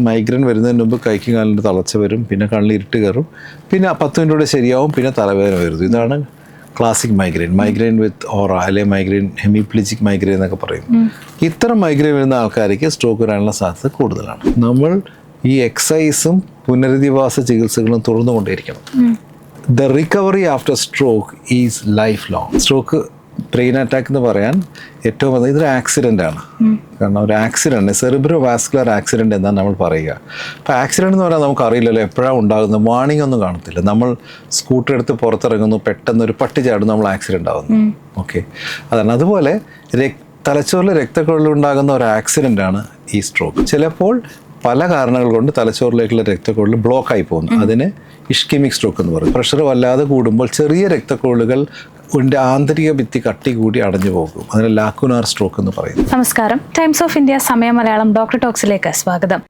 Migraine വരുന്നതിന് മുമ്പ് കൈക്കും കാലിൻ്റെ തളർച്ച വരും, പിന്നെ കണ്ണിൽ ഇരുട്ട് കയറും, പിന്നെ 10 മിനിറ്റോടെ ശരിയാവും, പിന്നെ തലവേദന വരുന്നു. ഇതാണ് ക്ലാസിക് മൈഗ്രെയിൻ വിത്ത് ഓറ അല്ലെങ്കിൽ മൈഗ്രെയിൻ ഹെമിപ്ലിജിക് മൈഗ്രെയിൻ എന്നൊക്കെ പറയും. ഇത്തരം മൈഗ്രെയിൻ വരുന്ന ആൾക്കാർക്ക് സ്ട്രോക്ക് വരാനുള്ള സാധ്യത കൂടുതലാണ്. നമ്മൾ ഈ എക്സസൈസും പുനരധിവാസ ചികിത്സകളും തുടർന്നുകൊണ്ടേയിരിക്കണം. The recovery after stroke is life long. Stroke brain attack എന്ന് പറയാൻ ഏറ്റവും ഇതൊരു ആക്സിഡൻ്റ് ആണ്. കാരണം ഒരു ആക്സിഡൻറ്റ്, സെറിബ്രോ വാസ്കുലർ ആക്സിഡൻറ്റ് എന്നാണ് നമ്മൾ പറയുക. അപ്പോൾ ആക്സിഡൻറ്റ് എന്ന് പറയാൻ നമുക്കറിയില്ലല്ലോ എപ്പോഴാണ് ഉണ്ടാകുന്നത്, വാണിംഗ് ഒന്നും കാണത്തില്ല. നമ്മൾ സ്കൂട്ടർ എടുത്ത് പുറത്തിറങ്ങുന്നു, പെട്ടെന്ന് ഒരു പട്ടി ചാടും, നമ്മൾ ആക്സിഡൻ്റ് ആവുന്നു. ഓക്കെ, അതാണ്. അതുപോലെ തലച്ചോറിൽ രക്തക്കുഴലുണ്ടാകുന്ന ഒരു ആക്സിഡൻ്റ് ആണ് ഈ സ്ട്രോക്ക്. ചിലപ്പോൾ പല കാരണങ്ങൾ കൊണ്ട് തലച്ചോറിലേക്കുള്ള രക്തക്കുഴൽ ബ്ലോക്കായി പോകുന്നു. അതിന് ഇഷ്കെമിക് സ്ട്രോക്ക് എന്ന് പറയും. പ്രഷർ വല്ലാതെ കൂടുമ്പോൾ ചെറിയ രക്തക്കുഴലുകൾ ആന്തരിക ഭിത്തി കട്ടി കൂടി അടഞ്ഞു പോകും. അതിന് ലാക്കുനാർ സ്ട്രോക്ക് എന്ന് പറയും. നമസ്കാരം, ടൈംസ് ഓഫ് ഇന്ത്യ സമയ മലയാളം ഡോക്ടർ ടോക്സിലേക്ക് സ്വാഗതം.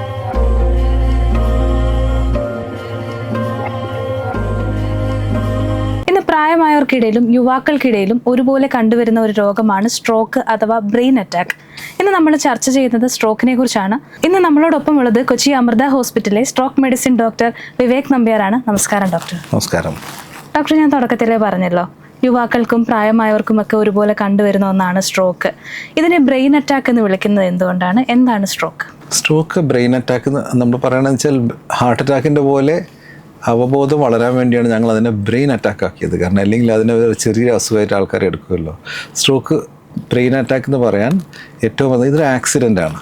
ഇന്ന് പ്രായമായവർക്കിടയിലും യുവാക്കൾക്കിടയിലും ഒരുപോലെ കണ്ടുവരുന്ന ഒരു രോഗമാണ് സ്ട്രോക്ക് അഥവാ ബ്രെയിൻ അറ്റാക്ക്. ഇന്ന് നമ്മൾ ചർച്ച ചെയ്യുന്നത് സ്ട്രോക്കിനെ കുറിച്ചാണ്. ഇന്ന് നമ്മളോടൊപ്പം ഉള്ളത് കൊച്ചി അമൃത ഹോസ്പിറ്റലിലെ സ്ട്രോക്ക് മെഡിസിൻ ഡോക്ടർ വിവേക് നമ്പ്യാരാണ്. നമസ്കാരം ഡോക്ടർ. നമസ്കാരം ഡോക്ടർ. ഞാൻ തുടക്കത്തിലേ പറഞ്ഞല്ലോ, യുവാക്കൾക്കും പ്രായമായവർക്കുമൊക്കെ ഒരുപോലെ കണ്ടുവരുന്ന ഒന്നാണ് സ്ട്രോക്ക്. ഇതിനെ ബ്രെയിൻ അറ്റാക്ക് എന്ന് വിളിക്കുന്നത് എന്തുകൊണ്ടാണ്? എന്താണ് സ്ട്രോക്ക്? സ്ട്രോക്ക് ബ്രെയിൻ അറ്റാക്ക് നമ്മൾ പറയണമെന്ന് വെച്ചാൽ ഹാർട്ട് അറ്റാക്കിൻ്റെ പോലെ അവബോധം വളരാൻ വേണ്ടിയാണ് ഞങ്ങൾ അതിനെ ബ്രെയിൻ അറ്റാക്ക് ആക്കിയത്. കാരണം അല്ലെങ്കിൽ അതിനെ ഒരു ചെറിയ അസുഖമായിട്ട് ആൾക്കാർ എടുക്കുമല്ലോ. സ്ട്രോക്ക് ബ്രെയിൻ അറ്റാക്ക് എന്ന് പറയാൻ ഏറ്റവും ഇതൊരു ആക്സിഡൻ്റ് ആണ്.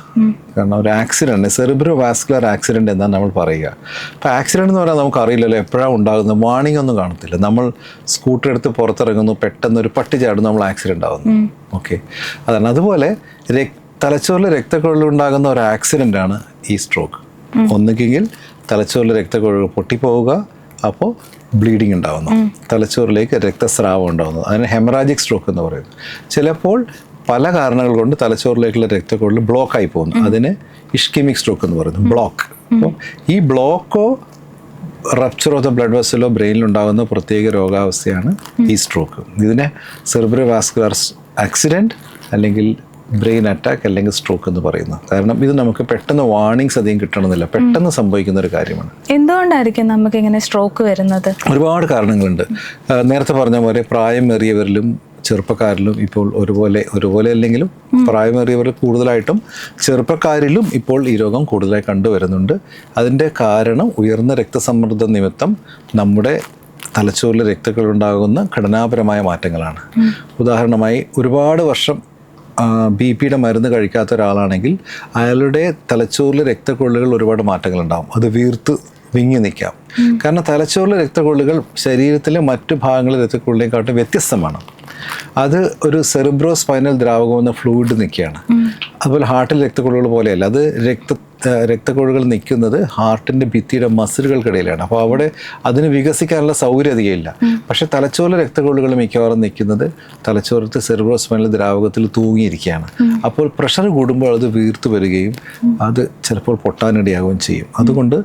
കാരണം ഒരു ആക്സിഡൻറ്റ്, സെറിബ്രോ വാസ്കുലർ ആക്സിഡൻറ്റ് എന്നാണ് നമ്മൾ പറയുക. അപ്പോൾ ആക്സിഡൻറ്റ് എന്ന് പറയാൻ നമുക്കറിയില്ലല്ലോ എപ്പോഴാണ് ഉണ്ടാകുന്നത്, വാണിംഗ് ഒന്നും കാണത്തില്ല. നമ്മൾ സ്കൂട്ടർ എടുത്ത് പുറത്തിറങ്ങുന്നു, പെട്ടെന്ന് ഒരു പട്ടി ചാടും, നമ്മൾ ആക്സിഡൻ്റ് ആവുന്നു. ഓക്കെ, അതാണ്. അതുപോലെ തലച്ചോറിൽ രക്തക്കുഴലുണ്ടാകുന്ന ഒരു ആക്സിഡൻ്റ് ആണ് ഈ സ്ട്രോക്ക്. ഒന്നുകിൽ തലച്ചോറിൽ രക്തക്കുഴൽ പൊട്ടിപ്പോവുക, അപ്പോൾ ബ്ലീഡിങ് ഉണ്ടാകുന്നു, തലച്ചോറിലേക്ക് രക്തസ്രാവം ഉണ്ടാകുന്നു. അതിന് ഹെമറാജിക് സ്ട്രോക്ക് എന്ന് പറയുന്നത്. ചിലപ്പോൾ പല കാരണങ്ങൾ കൊണ്ട് തലച്ചോറിലേക്കുള്ള രക്തക്കുഴൽ ബ്ലോക്കായി പോകുന്നു. അതിന് ഇഷ്കെമിക് സ്ട്രോക്ക് എന്ന് പറയുന്നു, ബ്ലോക്ക്. അപ്പോൾ ഈ ബ്ലോക്കോ റപ്ചർ ഓഫ് ദ ബ്ലഡ് വെസലോ ബ്രെയിനിലുണ്ടാകുന്ന പ്രത്യേക രോഗാവസ്ഥയാണ് ഈ സ്ട്രോക്ക്. ഇതിനെ സെറിബ്രോ വാസ്കുലർ ആക്സിഡൻറ്റ് അല്ലെങ്കിൽ ബ്രെയിൻ അറ്റാക്ക് അല്ലെങ്കിൽ സ്ട്രോക്ക് എന്ന് പറയുന്നു. കാരണം ഇത് നമുക്ക് പെട്ടെന്ന് വാർണിങ്സ് അധികം കിട്ടണമെന്നില്ല, പെട്ടെന്ന് സംഭവിക്കുന്ന ഒരു കാര്യമാണ്. എന്തുകൊണ്ടായിരിക്കും നമുക്ക് ഇങ്ങനെ സ്ട്രോക്ക് വരുന്നത്? ഒരുപാട് കാരണങ്ങളുണ്ട്. നേരത്തെ പറഞ്ഞ പോലെ പ്രായമേറിയവരിലും ചെറുപ്പക്കാരിലും ഇപ്പോൾ ഒരുപോലെ അല്ലെങ്കിലും പ്രായമേറിയവർ കൂടുതലായിട്ടും ചെറുപ്പക്കാരിലും ഇപ്പോൾ ഈ രോഗം കൂടുതലായി കണ്ടുവരുന്നുണ്ട്. അതിൻ്റെ കാരണം ഉയർന്ന രക്തസമ്മർദ്ദ നിമിത്തം നമ്മുടെ തലച്ചോറിൽ രക്തക്കുഴലുണ്ടാകുന്ന ഘടനാപരമായ മാറ്റങ്ങളാണ്. ഉദാഹരണമായി ഒരുപാട് വർഷം BP-യുടെ മരുന്ന് കഴിക്കാത്ത ഒരാളാണെങ്കിൽ അയാളുടെ തലച്ചോറിലെ രക്തക്കൊള്ളുകൾ ഒരുപാട് മാറ്റങ്ങളുണ്ടാകും. അത് വീർത്ത് വിങ്ങി നിൽക്കാം. കാരണം തലച്ചോറിലെ രക്തക്കൊള്ളുകൾ ശരീരത്തിലെ മറ്റു ഭാഗങ്ങളിലെ രക്തക്കൊള്ളിനെക്കാട്ടും വ്യത്യസ്തമാണ്. അത് ഒരു സെറിബ്രോ സ്പൈനൽ ദ്രാവകം എന്ന ഫ്ലൂയിഡ് നിൽക്കുകയാണ്. അതുപോലെ ഹാർട്ടിൽ രക്തക്കൊള്ളുകൾ പോലെയല്ല. അത് രക്തക്കൊള്ളുകൾ നിൽക്കുന്നത് ഹാർട്ടിൻ്റെ ഭിത്തിയുടെ മസിലുകൾക്കിടയിലാണ്. അപ്പോൾ അവിടെ അതിന് വികസിക്കാനുള്ള സൗകര്യതയില്ല. പക്ഷേ തലച്ചോറിലെ രക്തക്കൊള്ളുകൾ മിക്കവാറും നിൽക്കുന്നത് തലച്ചോറത്തെ സെറിബ്രോ സ്പൈനൽ ദ്രാവകത്തിൽ തൂങ്ങിയിരിക്കുകയാണ്. അപ്പോൾ പ്രഷർ കൂടുമ്പോൾ അത് വീർത്തു വരികയും അത് ചിലപ്പോൾ പൊട്ടാനിടയാവുകയും ചെയ്യും. അതുകൊണ്ട്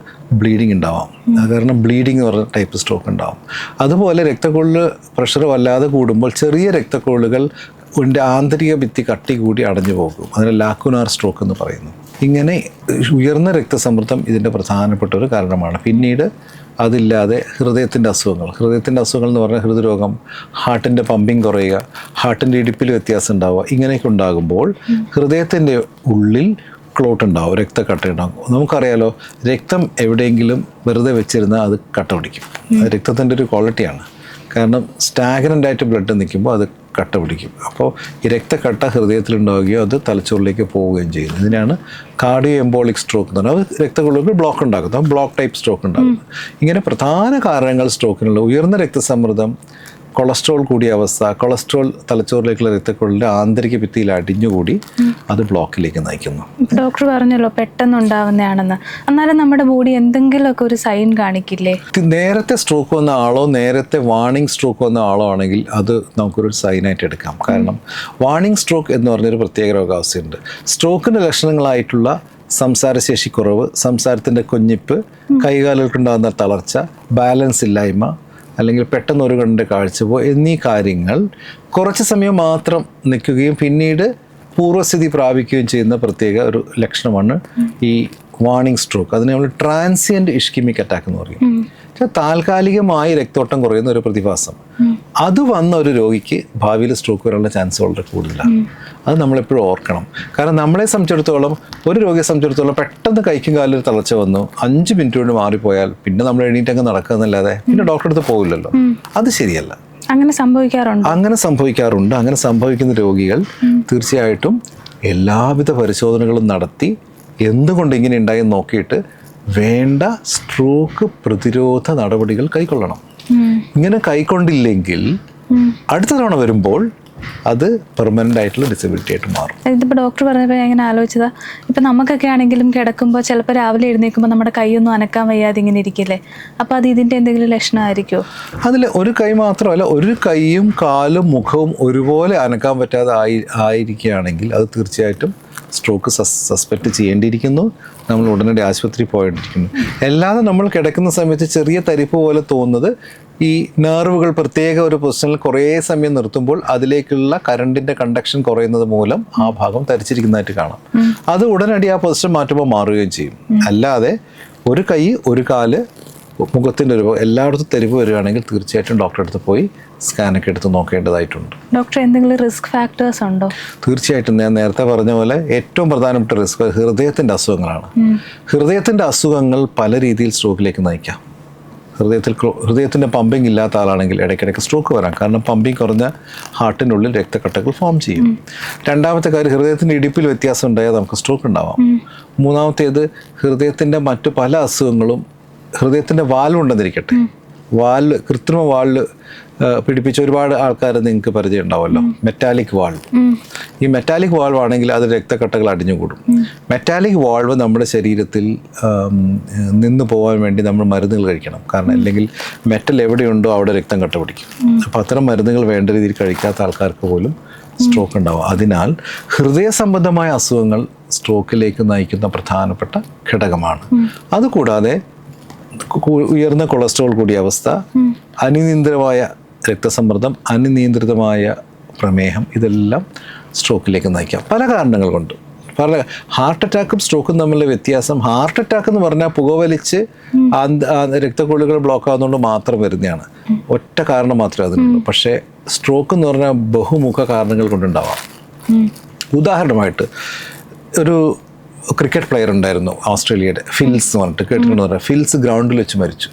ബ്ലീഡിങ് ഉണ്ടാവാം. കാരണം ബ്ലീഡിങ് എന്ന് പറഞ്ഞ ടൈപ്പ് സ്ട്രോക്ക് ഉണ്ടാവും. അതുപോലെ രക്തക്കൊള്ളിൽ പ്രഷർ വല്ലാതെ കൂടുമ്പോൾ ചെറിയ രക്തക്കൊള്ളുകൾ ആന്തരിക ഭിത്തി കട്ടി കൂടി അടഞ്ഞു പോകും. അതിന് ലാക്കുനാർ സ്ട്രോക്ക് എന്ന് പറയുന്നു. ഇങ്ങനെ ഉയർന്ന രക്തസമ്മർദ്ദം ഇതിൻ്റെ പ്രധാനപ്പെട്ട ഒരു കാരണമാണ്. പിന്നീട് അതില്ലാതെ ഹൃദയത്തിൻ്റെ അസുഖങ്ങൾ എന്ന് പറഞ്ഞാൽ ഹൃദ്രോഗം, ഹാർട്ടിൻ്റെ പമ്പിങ് കുറയുക, ഹാർട്ടിൻ്റെ ഇടിപ്പിൽ വ്യത്യാസം ഉണ്ടാവുക, ഇങ്ങനെയൊക്കെ ഉണ്ടാകുമ്പോൾ ഹൃദയത്തിൻ്റെ ഉള്ളിൽ ക്ലോട്ട് ഉണ്ടാവും, രക്തക്കട്ട ഉണ്ടാകും. നമുക്കറിയാലോ, രക്തം എവിടെയെങ്കിലും വെറുതെ വെച്ചിരുന്നാൽ അത് കട്ട പിടിക്കും. രക്തത്തിൻ്റെ ഒരു ക്വാളിറ്റിയാണ്. കാരണം സ്റ്റാഗ്നൻ്റ് ആയിട്ട് ബ്ലഡ് നിൽക്കുമ്പോൾ അത് കട്ട പിടിക്കും. അപ്പോൾ ഈ രക്തക്കട്ട ഹൃദയത്തിലുണ്ടാവുകയോ അത് തലച്ചോറിലേക്ക് പോവുകയും ചെയ്യുന്നു. ഇതിനാണ് കാർഡിയോ എംബോളിക് സ്ട്രോക്ക് എന്ന് പറയുന്നത്. അത് രക്തക്കുഴലുകൾ ബ്ലോക്ക് ഉണ്ടാക്കുന്നത്, ബ്ലോക്ക് ടൈപ്പ് സ്ട്രോക്ക് ഉണ്ടാകുന്നത്. ഇങ്ങനെ പ്രധാന കാരണങ്ങൾ സ്ട്രോക്കിനുള്ള ഉയർന്ന രക്തസമ്മർദ്ദം, കൊളസ്ട്രോൾ കൂടിയ അവസ്ഥ, കൊളസ്ട്രോൾ തലച്ചോറിലേക്കുള്ള രക്തക്കുഴലിൻ്റെ ആന്തരിക ഭിത്തിയിൽ അടിഞ്ഞുകൂടി അത് ബ്ലോക്കിലേക്ക് നയിക്കുന്നു. ഡോക്ടർ പറഞ്ഞല്ലോ പെട്ടെന്നുണ്ടാവുന്നതാണെന്ന്. എന്നാലും നമ്മുടെ ബോഡി എന്തെങ്കിലുമൊക്കെ ഒരു സൈൻ കാണിക്കില്ലേ? നേരത്തെ സ്ട്രോക്ക് വന്ന ആളോ നേരത്തെ വാർണിംഗ് സ്ട്രോക്ക് വന്ന ആളോ ആണെങ്കിൽ അത് നമുക്കൊരു സൈനായിട്ട് എടുക്കാം. കാരണം വാർണിംഗ് സ്ട്രോക്ക് എന്ന് പറഞ്ഞൊരു പ്രത്യേക രോഗാവസ്ഥയുണ്ട്. സ്ട്രോക്കിൻ്റെ ലക്ഷണങ്ങളായിട്ടുള്ള സംസാരശേഷി കുറവ്, സംസാരത്തിൻ്റെ കൊഞ്ഞിപ്പ്, കൈകാലുകൾക്കുണ്ടാകുന്ന തളർച്ച, ബാലൻസ് ഇല്ലായ്മ, അല്ലെങ്കിൽ പെട്ടെന്ന് ഒരു കണ്ണിൻ്റെ കാഴ്ചപ്പോ എന്നീ കാര്യങ്ങൾ കുറച്ച് സമയം മാത്രം നിൽക്കുകയും പിന്നീട് പൂർവ്വസ്ഥിതി പ്രാപിക്കുകയും ചെയ്യുന്ന പ്രത്യേക ഒരു ലക്ഷണമാണ് ഈ വാർണിംഗ് സ്ട്രോക്ക്, അതിനെ നമ്മൾ ട്രാൻസിയൻറ്റ് ഇഷ്കിമിക് അറ്റാക്ക് എന്ന് പറയും. താൽക്കാലികമായി രക്തോട്ടം കുറയുന്ന ഒരു പ്രതിഭാസം. അത് വന്ന ഒരു രോഗിക്ക് ഭാവിയിൽ സ്ട്രോക്ക് വരാനുള്ള ചാൻസ് വളരെ കൂടുതലാണ്. അത് നമ്മളെപ്പോഴും ഓർക്കണം. കാരണം നമ്മളെ സംബന്ധിച്ചിടത്തോളം, ഒരു രോഗിയെ സംബന്ധിച്ചിടത്തോളം പെട്ടെന്ന് കൈക്കും കാലിൽ തളർച്ച വന്നു 5 മിനിറ്റ് കൊണ്ട് മാറിപ്പോയാൽ പിന്നെ നമ്മൾ എണീറ്റങ്ങ് നടക്കുക എന്നല്ലാതെ പിന്നെ ഡോക്ടറെ അടുത്ത് പോകില്ലല്ലോ. അത് ശരിയല്ല. അങ്ങനെ സംഭവിക്കാറുണ്ട്. അങ്ങനെ സംഭവിക്കുന്ന രോഗികൾ തീർച്ചയായിട്ടും എല്ലാവിധ പരിശോധനകളും നടത്തി എന്തുകൊണ്ട് ഇങ്ങനെ ഉണ്ടായി നോക്കിയിട്ട് വേണ്ട സ്ട്രോക്ക് പ്രതിരോധ നടപടികൾ കൈക്കൊള്ളണം. ഇങ്ങനെ കൈക്കൊണ്ടില്ലെങ്കിൽ അടുത്ത തവണ വരുമ്പോൾ അത് പെർമനൻ്റ് ആയിട്ടുള്ള ഡിസബിലിറ്റി ആയിട്ട് മാറും. ഇതിപ്പോൾ ഡോക്ടർ പറഞ്ഞപ്പോൾ ഞാൻ ഇങ്ങനെ ആലോചിച്ചതാ, ഇപ്പം നമുക്കൊക്കെ ആണെങ്കിലും കിടക്കുമ്പോൾ ചിലപ്പോൾ രാവിലെ എഴുന്നേൽക്കുമ്പോൾ നമ്മുടെ കൈയൊന്നും അനക്കാൻ വയ്യാതെ ഇങ്ങനെ ഇരിക്കില്ലേ, അപ്പോൾ അത് ഇതിൻ്റെ എന്തെങ്കിലും ലക്ഷണമായിരിക്കുമോ? അതിൽ ഒരു കൈ മാത്രമല്ല, ഒരു കൈയും കാലും മുഖവും ഒരുപോലെ അനക്കാൻ പറ്റാതെ ആയിരിക്കുകയാണെങ്കിൽ അത് തീർച്ചയായിട്ടും സ്ട്രോക്ക് സസ്പെക്റ്റ് ചെയ്യേണ്ടിയിരിക്കുന്നു. നമ്മൾ ഉടനടി ആശുപത്രി പോയേണ്ടിയിരിക്കുന്നു. അല്ലാതെ നമ്മൾ കിടക്കുന്ന സമയത്ത് ചെറിയ തരിപ്പ് പോലെ തോന്നുന്നത് ഈ നെർവുകൾ പ്രത്യേക ഒരു പൊസിഷനിൽ കുറേ സമയം നിർത്തുമ്പോൾ അതിലേക്കുള്ള കറണ്ടിൻ്റെ കണ്ടക്ഷൻ കുറയുന്നത് മൂലം ആ ഭാഗം തരിച്ചിരിക്കുന്നതായിട്ട് കാണാം. അത് ഉടനടി ആ പൊസിഷൻ മാറ്റുമ്പോൾ മാറുകയും ചെയ്യും. അല്ലാതെ ഒരു കൈ ഒരു കാല് മുഖത്തിൻ്റെ ഒരു എല്ലായിടത്തും തെരുവ് വരികയാണെങ്കിൽ തീർച്ചയായിട്ടും ഡോക്ടറെ അടുത്ത് പോയി സ്കാനൊക്കെ എടുത്ത് നോക്കേണ്ടതായിട്ടുണ്ട്. ഡോക്ടർ എന്തെങ്കിലും റിസ്ക് ഫാക്ടേഴ്സ് ഉണ്ടോ? തീർച്ചയായിട്ടും ഞാൻ നേരത്തെ പറഞ്ഞ പോലെ ഏറ്റവും പ്രധാനപ്പെട്ട റിസ്ക് ഹൃദയത്തിൻ്റെ അസുഖങ്ങളാണ്. ഹൃദയത്തിൻ്റെ അസുഖങ്ങൾ പല രീതിയിൽ സ്ട്രോക്കിലേക്ക് നയിക്കാം. ഹൃദയത്തിൻ്റെ പമ്പിങ് ഇല്ലാത്ത ആളാണെങ്കിൽ ഇടയ്ക്കിടയ്ക്ക് സ്ട്രോക്ക് വരാം. കാരണം പമ്പിങ് കുറഞ്ഞ ഹാർട്ടിനുള്ളിൽ രക്തക്കട്ടകൾ ഫോം ചെയ്യും. രണ്ടാമത്തെ കാര്യം, ഹൃദയത്തിൻ്റെ ഇടിപ്പിൽ വ്യത്യാസം ഉണ്ടായാൽ നമുക്ക് സ്ട്രോക്ക് ഉണ്ടാവാം. മൂന്നാമത്തേത്, ഹൃദയത്തിൻ്റെ മറ്റു പല അസുഖങ്ങളും ഹൃദയത്തിൻ്റെ വാൽവ് ഉണ്ടെന്നിരിക്കട്ടെ, കൃത്രിമ വാൽവ് പിടിപ്പിച്ച ഒരുപാട് ആൾക്കാർ നിങ്ങൾക്ക് പരിചയം ഉണ്ടാവുമല്ലോ. Metallic valve. ഈ മെറ്റാലിക് വാൾവ് ആണെങ്കിൽ അത് രക്തക്കട്ടകൾ അടിഞ്ഞുകൂടും. മെറ്റാലിക് വാൾവ് നമ്മുടെ ശരീരത്തിൽ നിന്ന് പോകാൻ വേണ്ടി നമ്മൾ മരുന്നുകൾ കഴിക്കണം. കാരണം അല്ലെങ്കിൽ മെറ്റൽ എവിടെയുണ്ടോ അവിടെ രക്തം കട്ട പിടിക്കും. അപ്പോൾ അത്തരം മരുന്നുകൾ വേണ്ട രീതിയിൽ കഴിക്കാത്ത ആൾക്കാർക്ക് പോലും സ്ട്രോക്ക് ഉണ്ടാവും. അതിനാൽ ഹൃദയ സംബന്ധമായ അസുഖങ്ങൾ സ്ട്രോക്കിലേക്ക് നയിക്കുന്ന പ്രധാനപ്പെട്ട ഘടകമാണ്. അതുകൂടാതെ ഉയർന്ന കൊളസ്ട്രോൾ കൂടിയ അവസ്ഥ, അനിയന്ത്രിതമായ രക്തസമ്മർദ്ദം, അനിയന്ത്രിതമായ പ്രമേഹം, ഇതെല്ലാം സ്ട്രോക്കിലേക്ക് നയിക്കാം പല കാരണങ്ങൾ കൊണ്ട്. ഹാർട്ട് അറ്റാക്കും സ്ട്രോക്കും തമ്മിലുള്ള വ്യത്യാസം, ഹാർട്ട് അറ്റാക്ക് എന്ന് പറഞ്ഞാൽ പുകവലിച്ച് രക്തക്കുഴലുകൾ ബ്ലോക്ക് ആകുന്നതുകൊണ്ട് മാത്രം വരുന്നതാണ്. ഒറ്റ കാരണം മാത്രമേ അതിനുള്ളൂ. പക്ഷേ സ്ട്രോക്ക് എന്ന് പറഞ്ഞാൽ ബഹുമുഖ കാരണങ്ങൾ കൊണ്ടുണ്ടാവാം. ഉദാഹരണമായിട്ട് ഒരു ക്രിക്കറ്റ് പ്ലെയർ ഉണ്ടായിരുന്നു ഓസ്ട്രേലിയയുടെ, ഫിൽസ് എന്ന് പറഞ്ഞിട്ട് കേട്ടിട്ടുണ്ടെന്ന് പറയാം. ഫിൽസ് ഗ്രൗണ്ടിൽ വെച്ച് മരിച്ചു.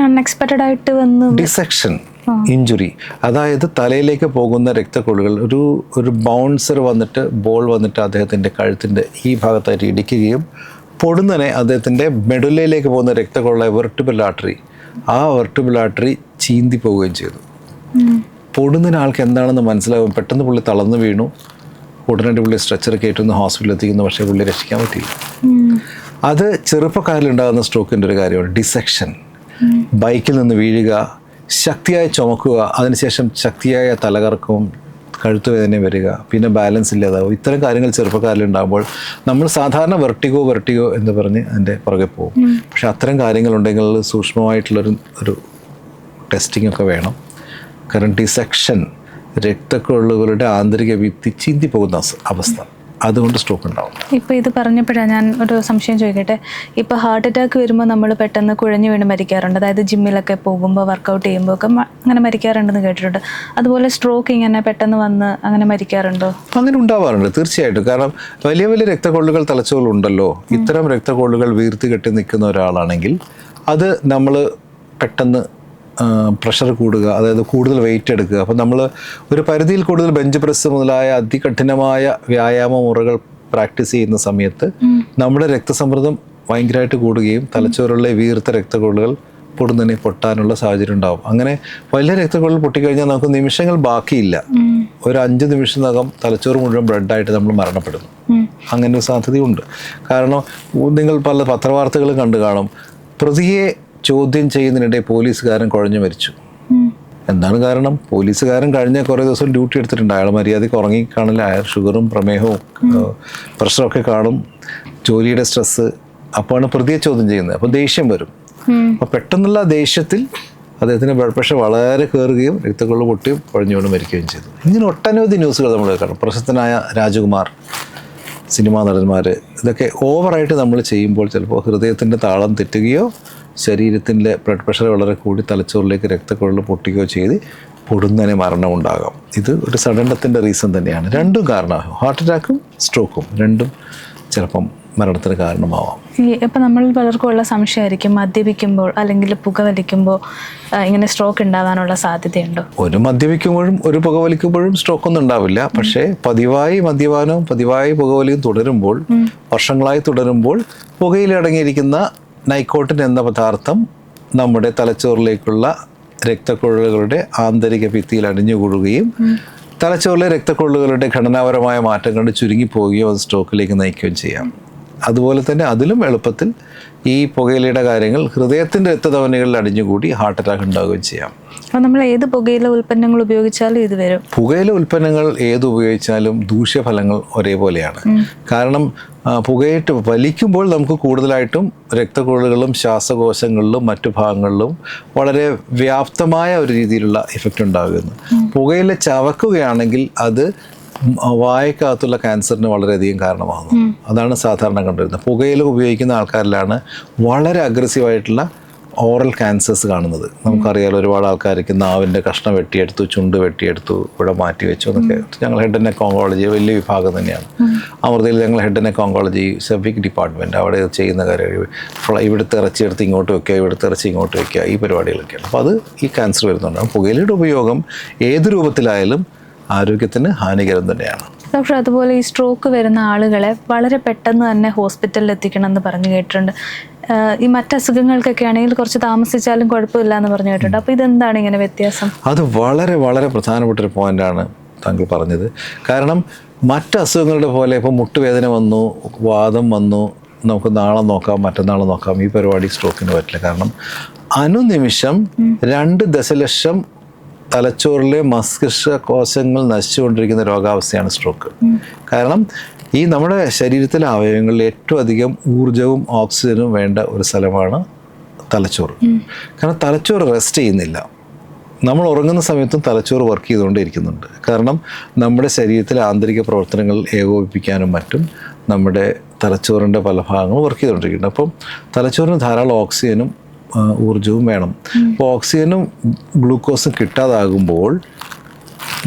അൺഎക്സ്പെക്റ്റഡ് ആയിട്ട് വന്നു ഡിസെക്ഷൻ ഇഞ്ചുറി. അതായത് തലയിലേക്ക് പോകുന്ന രക്തക്കുഴലുകൾ, ഒരു ബൗൺസർ വന്നിട്ട് ബോൾ വന്നിട്ട് അദ്ദേഹത്തിൻ്റെ കഴുത്തിൻ്റെ ഈ ഭാഗത്തായിട്ട് ഇടിക്കുകയും പൊടുന്നനെ അദ്ദേഹത്തിൻ്റെ മെഡുലയിലേക്ക് പോകുന്ന രക്തക്കുഴലായ വെർട്ടിബിൾ ആർട്ടറി, ആ വെർട്ടിബിൾ ആർട്ടറി ചീന്തി പോവുകയും ചെയ്തു. പൊടുന്നതിന് ആൾക്ക് എന്താണെന്ന് മനസ്സിലാവും. പെട്ടെന്ന് പുള്ളി തളർന്നു വീണു. ഉടനടി പുള്ളി സ്ട്രെച്ചർ കയറ്റുന്നു, ഹോസ്പിറ്റലിൽ എത്തിക്കുന്നു. പക്ഷേ പുള്ളി രക്ഷിക്കാൻ പറ്റിയില്ല. അത് ചെറുപ്പക്കാരിലുണ്ടാകുന്ന സ്ട്രോക്കിൻ്റെ ഒരു കാര്യമാണ് ഡിസെക്ഷൻ. ബൈക്കിൽ നിന്ന് വീഴുക, ശക്തിയായി ചുമക്കുക, അതിനുശേഷം ശക്തിയായ തലകറക്കവും കഴുത്തുവേദനയും വരിക, പിന്നെ ബാലൻസ് ഇല്ലാതാവും. ഇത്തരം കാര്യങ്ങൾ ചെറുപ്പക്കാരിലുണ്ടാകുമ്പോൾ നമ്മൾ സാധാരണ വെർട്ടിഗോ എന്ന് പറഞ്ഞ് അതിൻ്റെ പുറകെ പോകും. പക്ഷെ അത്തരം കാര്യങ്ങളുണ്ടെങ്കിൽ സൂക്ഷ്മമായിട്ടുള്ളൊരു ടെസ്റ്റിംഗ് ഒക്കെ വേണം. കാരണം ഡിസെക്ഷൻ രക്തക്കുഴലുകളുടെ ആന്തരിക ഭിത്തി ചീന്തി പോകുന്ന അവസ്ഥ, അതുകൊണ്ട് സ്ട്രോക്ക് ഉണ്ടാവും. ഇപ്പോൾ ഇത് പറഞ്ഞപ്പോഴാണ് ഞാൻ ഒരു സംശയം ചോദിക്കട്ടെ. ഇപ്പോൾ ഹാർട്ട് അറ്റാക്ക് വരുമ്പോൾ നമ്മൾ പെട്ടെന്ന് കുഴഞ്ഞു വീണ് മരിക്കാറുണ്ട്. അതായത് ജിമ്മിലൊക്കെ പോകുമ്പോൾ വർക്കൗട്ട് ചെയ്യുമ്പോൾ ഒക്കെ അങ്ങനെ മരിക്കാറുണ്ടെന്ന് കേട്ടിട്ടുണ്ട്. അതുപോലെ സ്ട്രോക്ക് ഇങ്ങനെ പെട്ടെന്ന് വന്ന് അങ്ങനെ മരിക്കാറുണ്ടോ? അങ്ങനെ ഉണ്ടാവാറുണ്ട് തീർച്ചയായിട്ടും. കാരണം വലിയ വലിയ രക്തക്കൊള്ളുകൾ തലച്ചോറുണ്ടല്ലോ. ഇത്തരം രക്തക്കൊള്ളുകൾ വീർത്തി കെട്ടി നിൽക്കുന്ന ഒരാളാണെങ്കിൽ അത് നമ്മൾ പെട്ടെന്ന് പ്രഷർ കൂടുക, അതായത് കൂടുതൽ വെയിറ്റ് എടുക്കുക. അപ്പോൾ നമ്മൾ ഒരു പരിധിയിൽ കൂടുതൽ ബെഞ്ച് പ്രസ് മുതലായ അതികഠിനമായ വ്യായാമ മുറകൾ പ്രാക്ടീസ് ചെയ്യുന്ന സമയത്ത് നമ്മുടെ രക്തസമ്മർദ്ദം ഭയങ്കരമായിട്ട് കൂടുകയും തലച്ചോറുള്ള വീർത്ത രക്തക്കൊള്ളുകൾ പൊടുന്നതിനെ പൊട്ടാനുള്ള സാഹചര്യം ഉണ്ടാവും. അങ്ങനെ വലിയ രക്തക്കൊള്ളുകൾ പൊട്ടിക്കഴിഞ്ഞാൽ നമുക്ക് നിമിഷങ്ങൾ ബാക്കിയില്ല. ഒരു 5 നിമിഷത്തിനകം തലച്ചോറ് മുഴുവൻ ബ്ലഡായിട്ട് നമ്മൾ മരണപ്പെടുന്നു. അങ്ങനെ ഒരു സാധ്യതയുണ്ട്. കാരണം നിങ്ങൾ പല പത്രവാർത്തകളും കണ്ടു കാണും. പ്രതിയെ ചോദ്യം ചെയ്യുന്നതിനിടെ പോലീസുകാരൻ കുഴഞ്ഞു മരിച്ചു. എന്താണ് കാരണം? പോലീസുകാരൻ കഴിഞ്ഞ കുറേ ദിവസം ഡ്യൂട്ടി എടുത്തിട്ടുണ്ട്. അയാൾ മര്യാദയ്ക്ക് ഉറങ്ങി കാണില്ല. അയാൾ ഷുഗറും പ്രമേഹവും പ്രഷറൊക്കെ കാണും, ജോലിയുടെ സ്ട്രെസ്സ്. അപ്പോഴാണ് പ്രതിയെ ചോദ്യം ചെയ്യുന്നത്. അപ്പോൾ ദേഷ്യം വരും. അപ്പോൾ പെട്ടെന്നുള്ള ദേഷ്യത്തിൽ അദ്ദേഹത്തിൻ്റെ ബ്ലഡ് പ്രഷർ വളരെ കയറുകയും രക്തക്കൊള്ളു പൊട്ടിയും കുഴഞ്ഞുകൊണ്ട് മരിക്കുകയും ചെയ്തു. ഇങ്ങനെ ഒട്ടനവധി ന്യൂസുകൾ നമ്മൾ കാണും. പ്രശസ്തനായ രാജകുമാർ, സിനിമാ നടന്മാർ, ഇതൊക്കെ ഓവറായിട്ട് നമ്മൾ ചെയ്യുമ്പോൾ ചിലപ്പോൾ ഹൃദയത്തിൻ്റെ താളം തെറ്റുകയോ ശരീരത്തിൻ്റെ ബ്ലഡ് പ്രഷർ വളരെ കൂടി തലച്ചോറിലേക്ക് രക്തക്കുഴൽ പൊട്ടുകയോ ചെയ്ത് പൊടുന്നതിന് മരണമുണ്ടാകാം. ഇത് ഒരു സഡൻ ഡെത്തിൻ്റെ റീസൺ തന്നെയാണ്. രണ്ടും കാരണമാകും. ഹാർട്ട് അറ്റാക്കും സ്ട്രോക്കും രണ്ടും ചിലപ്പം മരണത്തിന് കാരണമാവാം. ഇപ്പം നമ്മൾ പലർക്കും ഉള്ള സംശയമായിരിക്കും, മദ്യപിക്കുമ്പോൾ അല്ലെങ്കിൽ പുകവലിക്കുമ്പോൾ ഇങ്ങനെ സ്ട്രോക്ക് ഉണ്ടാകാനുള്ള സാധ്യതയുണ്ടോ? ഒരു മദ്യപിക്കുമ്പോഴും ഒരു പുകവലിക്കുമ്പോഴും സ്ട്രോക്ക് ഒന്നും ഉണ്ടാവില്ല. പക്ഷേ പതിവായി മദ്യപാനവും പതിവായി പുകവലിയും തുടരുമ്പോൾ, വർഷങ്ങളായി തുടരുമ്പോൾ പുകയിൽ അടങ്ങിയിരിക്കുന്ന നൈക്കോട്ടിൻ എന്ന പദാർത്ഥം നമ്മുടെ തലച്ചോറിലേക്കുള്ള രക്തക്കുഴലുകളുടെ ആന്തരിക ഭിത്തിയിൽ അടിഞ്ഞുകൂടുകയും തലച്ചോറിലെ രക്തക്കുഴലുകളുടെ ഘടനാപരമായ മാറ്റങ്ങൾ ചുരുങ്ങിപ്പോവുകയോ അത് സ്ട്രോക്കിലേക്ക് നയിക്കുകയും ചെയ്യാം. അതുപോലെ തന്നെ അതിലും എളുപ്പത്തിൽ ഈ പുകയിലയുടെ കാര്യങ്ങൾ ഹൃദയത്തിൻ്റെ രക്തധമനികളിൽ അടിഞ്ഞുകൂടി ഹാർട്ട് അറ്റാക്ക് ഉണ്ടാവുകയും ചെയ്യാം. അപ്പോൾ നമ്മൾ ഏത് പുകയില ഉൽപ്പന്നങ്ങൾ ഉപയോഗിച്ചാലും ഇത് വരും? പുകയില ഉൽപ്പന്നങ്ങൾ ഏത് ഉപയോഗിച്ചാലും ദൂഷ്യഫലങ്ങൾ ഒരേപോലെയാണ്. കാരണം പുകയിട്ട് വലിക്കുമ്പോൾ നമുക്ക് കൂടുതലായിട്ടും രക്തക്കുഴലുകളും ശ്വാസകോശങ്ങളിലും മറ്റു ഭാഗങ്ങളിലും വളരെ വ്യാപ്തമായ ഒരു രീതിയിലുള്ള ഇഫക്റ്റ് ഉണ്ടാകുന്നു. പുകയില ചവക്കുകയാണെങ്കിൽ അത് വായക്കകത്തുള്ള ക്യാൻസറിന് വളരെയധികം കാരണമാകുന്നു. അതാണ് സാധാരണ കണ്ടുവരുന്നത്. പുകയില ഉപയോഗിക്കുന്ന ആൾക്കാരിലാണ് വളരെ അഗ്രസീവായിട്ടുള്ള ഓറൽ ക്യാൻസേഴ്സ് കാണുന്നത്. നമുക്കറിയാലോ, ഒരുപാട് ആൾക്കാർക്ക് നാവിൻ്റെ കഷ്ണം വെട്ടിയെടുത്തു, ചുണ്ട് വെട്ടിയെടുത്തു, ഇവിടെ മാറ്റി വെച്ചു എന്നൊക്കെ. ഞങ്ങൾ ഹെഡ് ആൻഡ് നെക്ക് ഓങ്കോളജി വലിയ വിഭാഗം തന്നെയാണ്. അമൃതയിൽ ഞങ്ങൾ head and neck oncology service department അവിടെ ചെയ്യുന്ന കാര്യം ഇവിടുത്തെ ഇറച്ചിയെടുത്ത് ഇങ്ങോട്ട് വെക്കുക, ഇവിടുത്തെ ഇറച്ചി ഇങ്ങോട്ട് വെക്കുക, ഈ പരിപാടികളൊക്കെയാണ്. അപ്പോൾ അത് ഈ ക്യാൻസർ വരുന്നുണ്ടാകും. പുകയിലയുടെ ഉപയോഗം ഏത് രൂപത്തിലായാലും ആരോഗ്യത്തിന് ഹാനികരം തന്നെയാണ്. ഡോക്ടർ, അതുപോലെ ഈ സ്ട്രോക്ക് വരുന്ന ആളുകളെ വളരെ പെട്ടെന്ന് തന്നെ ഹോസ്പിറ്റലിൽ എത്തിക്കണം എന്ന് പറഞ്ഞു കേട്ടിട്ടുണ്ട്. ഈ മറ്റസുഖങ്ങൾക്കൊക്കെ ആണെങ്കിൽ കുറച്ച് താമസിച്ചാലും കുഴപ്പമില്ല എന്ന് പറഞ്ഞു കേട്ടിട്ടുണ്ട്. അപ്പോൾ ഇതെന്താണ് ഇങ്ങനെ വ്യത്യാസം? അത് വളരെ വളരെ പ്രധാനപ്പെട്ട ഒരു പോയിൻ്റാണ് താങ്കൾ പറഞ്ഞത്. കാരണം മറ്റസുഖങ്ങളുടെ പോലെ ഇപ്പോൾ മുട്ടുവേദന വന്നു, വാദം വന്നു, നമുക്ക് നാളെ നോക്കാം, മറ്റന്നാൾ നോക്കാം, ഈ പരിപാടി സ്ട്രോക്കിന് പറ്റില്ല. കാരണം അനുനിമിഷം 2 ദശലക്ഷം തലച്ചോറിലെ മസ്തിഷ്ക കോശങ്ങൾ നശിച്ചുകൊണ്ടിരിക്കുന്ന രോഗാവസ്ഥയാണ് സ്ട്രോക്ക്. കാരണം ഈ നമ്മുടെ ശരീരത്തിലെ അവയവങ്ങളിൽ ഏറ്റവും അധികം ഊർജവും ഓക്സിജനും വേണ്ട ഒരു സ്ഥലമാണ് തലച്ചോറ്. കാരണം തലച്ചോറ് റെസ്റ്റ് ചെയ്യുന്നില്ല. നമ്മൾ ഉറങ്ങുന്ന സമയത്തും തലച്ചോറ് വർക്ക് ചെയ്തുകൊണ്ടിരിക്കുന്നുണ്ട്. കാരണം നമ്മുടെ ശരീരത്തിലെ ആന്തരിക പ്രവർത്തനങ്ങൾ ഏകോപിപ്പിക്കാനും മറ്റും നമ്മുടെ തലച്ചോറിൻ്റെ പല ഭാഗങ്ങളും വർക്ക് ചെയ്തുകൊണ്ടിരിക്കുന്നുണ്ട്. അപ്പം തലച്ചോറിന് ധാരാളം ഓക്സിജനും ഊർജവും വേണം. അപ്പോൾ ഓക്സിജനും ഗ്ലൂക്കോസും കിട്ടാതാകുമ്പോൾ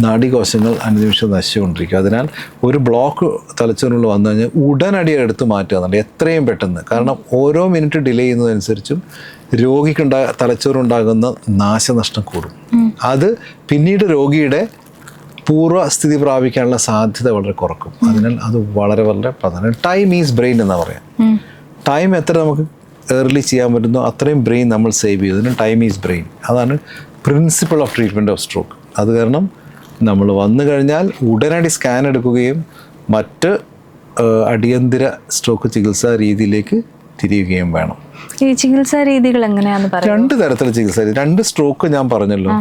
നാഡീകോശങ്ങൾ അനുനിമിഷം നശിച്ചുകൊണ്ടിരിക്കും. അതിനാൽ ഒരു ബ്ലോക്ക് തലച്ചോറിനുള്ളിൽ വന്നു കഴിഞ്ഞാൽ ഉടനടി എടുത്ത് മാറ്റുക എന്നുണ്ട്, എത്രയും പെട്ടെന്ന്. കാരണം ഓരോ മിനിറ്റ് ഡിലേ ചെയ്യുന്നതനുസരിച്ചും തലച്ചോറുണ്ടാകുന്ന നാശനഷ്ടം കൂടും. അത് പിന്നീട് രോഗിയുടെ പൂർവ്വസ്ഥിതി പ്രാപിക്കാനുള്ള സാധ്യത വളരെ കുറക്കും. അതിനാൽ അത് വളരെ വളരെ പ്രധാനം. ടൈം ഈസ് ബ്രെയിൻ എന്നാ പറയാം. ടൈം എത്ര നമുക്ക് ഏർലി ചെയ്യാൻ പറ്റുന്നോ അത്രയും ബ്രെയിൻ നമ്മൾ സേവ് ചെയ്യും. Time is brain. അതാണ് principle of treatment of stroke. അത് കാരണം നമ്മൾ വന്നു കഴിഞ്ഞാൽ ഉടനടി സ്കാൻ എടുക്കുകയും മറ്റ് അടിയന്തര സ്ട്രോക്ക് ചികിത്സാ രീതിയിലേക്ക് തിരിയുകയും വേണം. ഈ ചികിത്സാ രീതികൾ എങ്ങനെയാണെന്ന് പറയാം? 2 തരത്തിലുള്ള ചികിത്സാ രീതി. 2 സ്ട്രോക്ക് ഞാൻ പറഞ്ഞല്ലോ.